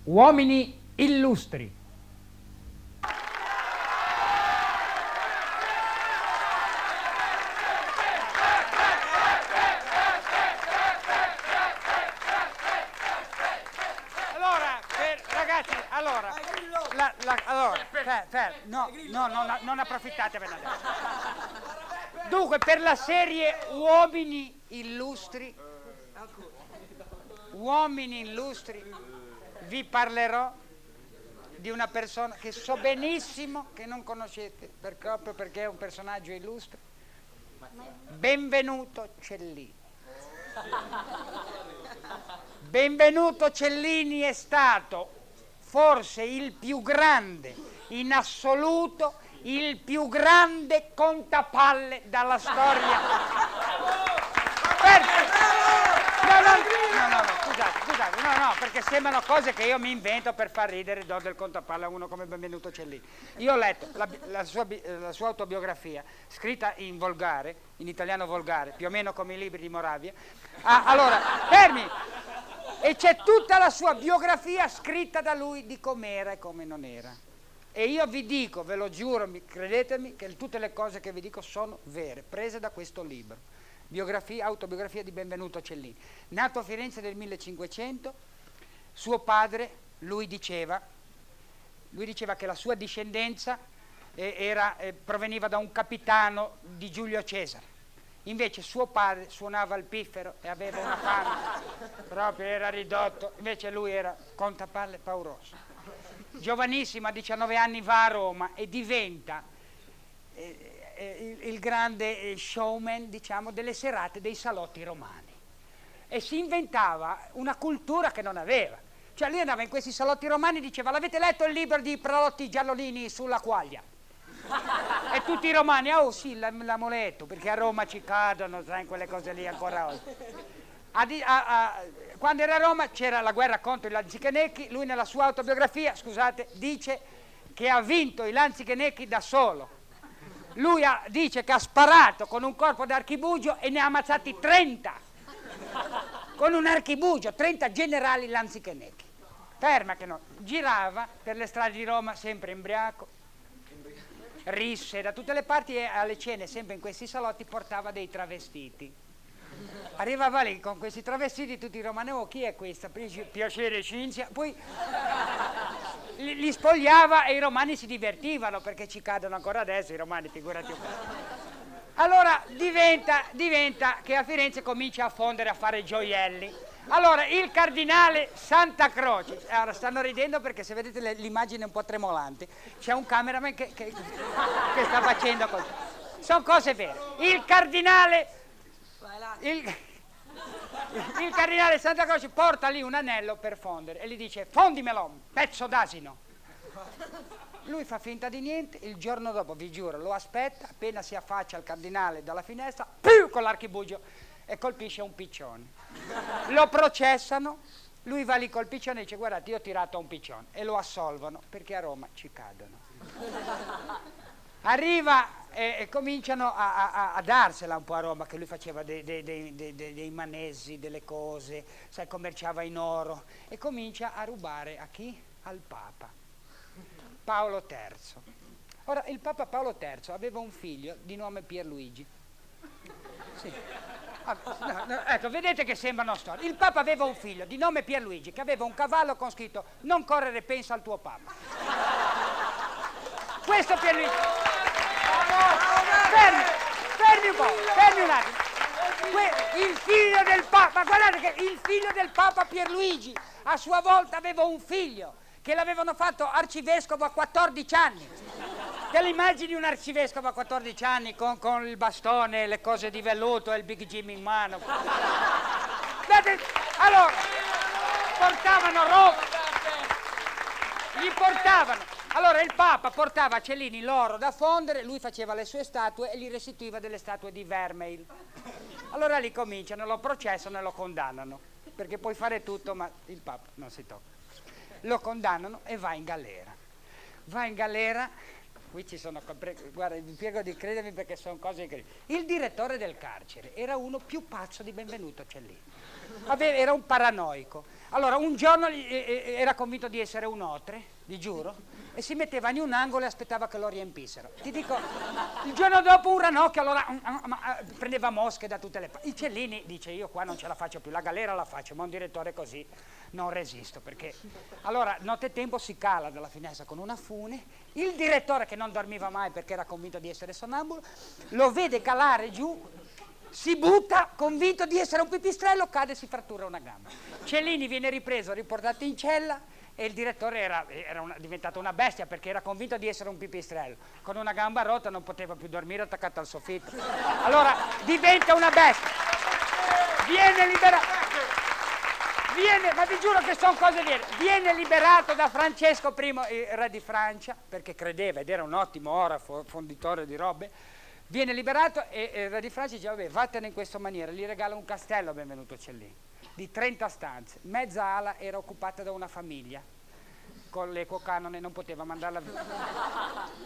Uomini illustri. Non approfittate per andare. Dunque, per la serie Uomini illustri, vi parlerò di una persona che so benissimo che non conoscete, proprio perché è un personaggio illustre. Benvenuto Cellini. Benvenuto Cellini è stato forse il più grande, in assoluto, il più grande contapalle dalla storia. No, perché sembrano cose che io mi invento per far ridere, do del contapalle a uno come Benvenuto Cellini. Io ho letto la sua autobiografia, scritta in volgare, in italiano volgare, più o meno come i libri di Moravia. Allora, fermi! E c'è tutta la sua biografia scritta da lui di com'era e come non era. E io vi dico, ve lo giuro, credetemi, che tutte le cose che vi dico sono vere, prese da questo libro. Autobiografia di Benvenuto Cellini. Nato a Firenze nel 1500, suo padre, lui diceva che la sua discendenza proveniva da un capitano di Giulio Cesare. Invece suo padre suonava il piffero e aveva una fame, proprio era ridotto, invece lui era contapalle pauroso. Giovanissimo, a 19 anni va a Roma e diventa il grande showman, diciamo, delle serate dei salotti romani. E si inventava una cultura che non aveva. Cioè lui andava in questi salotti romani e diceva: l'avete letto il libro di Pralotti Giallolini sulla quaglia? E tutti i romani, oh sì, l'abbiamo letto, perché a Roma ci cadono, sai, quelle cose lì ancora oggi. Quando era a Roma c'era la guerra contro i lanzichenecchi, lui nella sua autobiografia, scusate, dice che ha vinto i lanzichenecchi da solo. Lui dice che ha sparato con un corpo d'archibugio e ne ha ammazzati 30. Con un archibugio, 30 generali lanzichenecchi. Ferma che no. Girava per le strade di Roma sempre imbriaco, risse da tutte le parti e alle cene, sempre in questi salotti, portava dei travestiti. Arrivava lì con questi travestiti, tutti i romani: oh, chi è questa? Piacere, Cinzia. Poi li spogliava e i romani si divertivano, perché ci cadono ancora adesso i romani, figurati un po'. Allora diventa che a Firenze comincia a fondere, a fare gioielli. Allora il cardinale Santa Croce, ora stanno ridendo perché se vedete l'immagine un po' tremolante, c'è un cameraman che sta facendo così. Sono cose vere. Il cardinale Santa Croce porta lì un anello per fondere e gli dice: fondimelo, pezzo d'asino. Lui fa finta di niente, il giorno dopo, vi giuro, lo aspetta, appena si affaccia al cardinale dalla finestra, con l'archibugio e colpisce un piccione. Lo processano, lui va lì col piccione e dice: guardate, io ho tirato un piccione, e lo assolvono perché a Roma ci cadono. Arriva e cominciano a darsela un po' a Roma, che lui faceva dei manesi, delle cose, sai, commerciava in oro, e comincia a rubare a chi? Al Papa Paolo III. Ora, il Papa Paolo III aveva un figlio di nome Pierluigi. Sì. No, ecco, vedete che sembrano storie. Il Papa aveva un figlio di nome Pierluigi che aveva un cavallo con scritto: non correre, pensa al tuo Papa. Questo Pierluigi. Fermi un po', fermi un attimo. Il figlio del Papa, guardate che il figlio del Papa Pierluigi a sua volta aveva un figlio che l'avevano fatto arcivescovo a 14 anni. Te lo immagini un arcivescovo a 14 anni con il bastone, le cose di velluto e il Big Jim in mano? Allora, portavano roba, gli portavano. Allora il Papa portava a Cellini l'oro da fondere, lui faceva le sue statue e gli restituiva delle statue di Vermeil. Allora lì cominciano, lo processano e lo condannano, perché puoi fare tutto ma il Papa non si tocca. Lo condannano e va in galera. Qui ci sono, guarda, vi prego di credermi perché sono cose incredibili. Il direttore del carcere era uno più pazzo di Benvenuto Cellini. Era un paranoico. Allora, un giorno era convinto di essere un otre, vi giuro, e si metteva in un angolo e aspettava che lo riempissero. Ti dico, il giorno dopo un ranocchio, allora prendeva mosche da tutte le parti. Il Cellini dice, io qua non ce la faccio più, la galera la faccio, ma un direttore così non resisto, perché... Allora, nottetempo si cala dalla finestra con una fune, il direttore, che non dormiva mai perché era convinto di essere sonnambulo, lo vede calare giù, si butta, convinto di essere un pipistrello, cade e si frattura una gamba. Cellini viene ripreso, riportato in cella e il direttore era diventato una bestia perché era convinto di essere un pipistrello. Con una gamba rotta non poteva più dormire attaccato al soffitto. Allora diventa una bestia. Viene liberato. Ma vi giuro che sono cose vere. Viene liberato da Francesco I, il re di Francia, perché credeva ed era un ottimo orafo, fonditore di robe. Viene liberato e il re di Francia dice, vabbè, vattene in questa maniera, gli regala un castello, benvenuto Cellini, di 30 stanze, mezza ala era occupata da una famiglia, con l'equo canone non poteva mandarla via.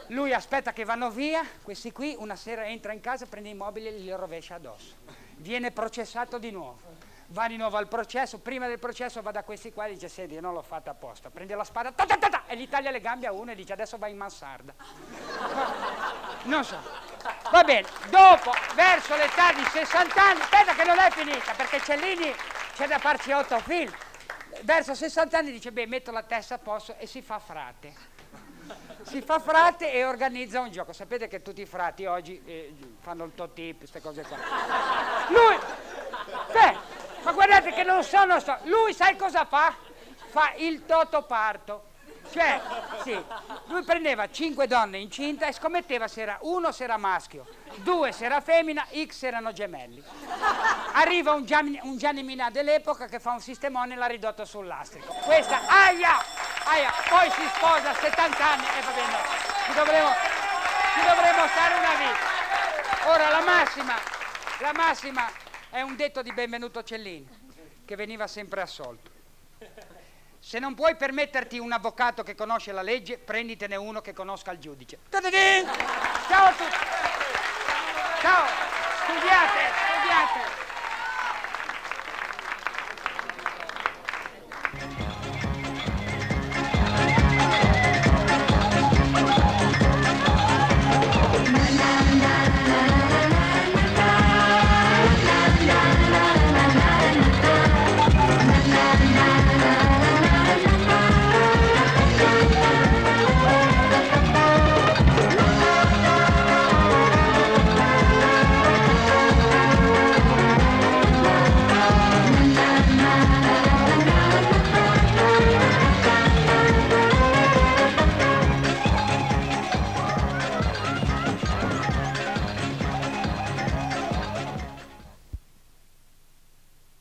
Lui aspetta che vanno via, questi qui, una sera entra in casa, prende i mobili e li rovescia addosso. Viene processato di nuovo. Va di nuovo al processo, prima del processo va da questi qua e dice, senti, io non l'ho fatta apposta, prende la spada, e gli taglia le gambe a uno e dice, adesso vai in mansarda. Non so. Va bene, dopo, verso l'età di 60 anni, aspetta che non è finita, perché Cellini c'è da farci 8 film. Verso 60 anni dice, beh, metto la testa a posto e si fa frate. Si fa frate e organizza un gioco. Sapete che tutti i frati oggi fanno il totip, queste cose qua. Lui, ma guardate che non sono, lui sai cosa fa? Fa il totoparto. Cioè, sì, lui prendeva 5 donne incinte e scommetteva se era 1 se era maschio, 2 se era femmina, X erano gemelli. Arriva un Gianni Minà dell'epoca che fa un sistemone e l'ha ridotto sul lastrico. Questa, aia, poi si sposa a 70 anni e va bene, ci dovremo stare una vita. Ora la massima è un detto di Benvenuto Cellini, che veniva sempre assolto. Se non puoi permetterti un avvocato che conosce la legge, prenditene uno che conosca il giudice. Ciao a tutti! Ciao! Studiate!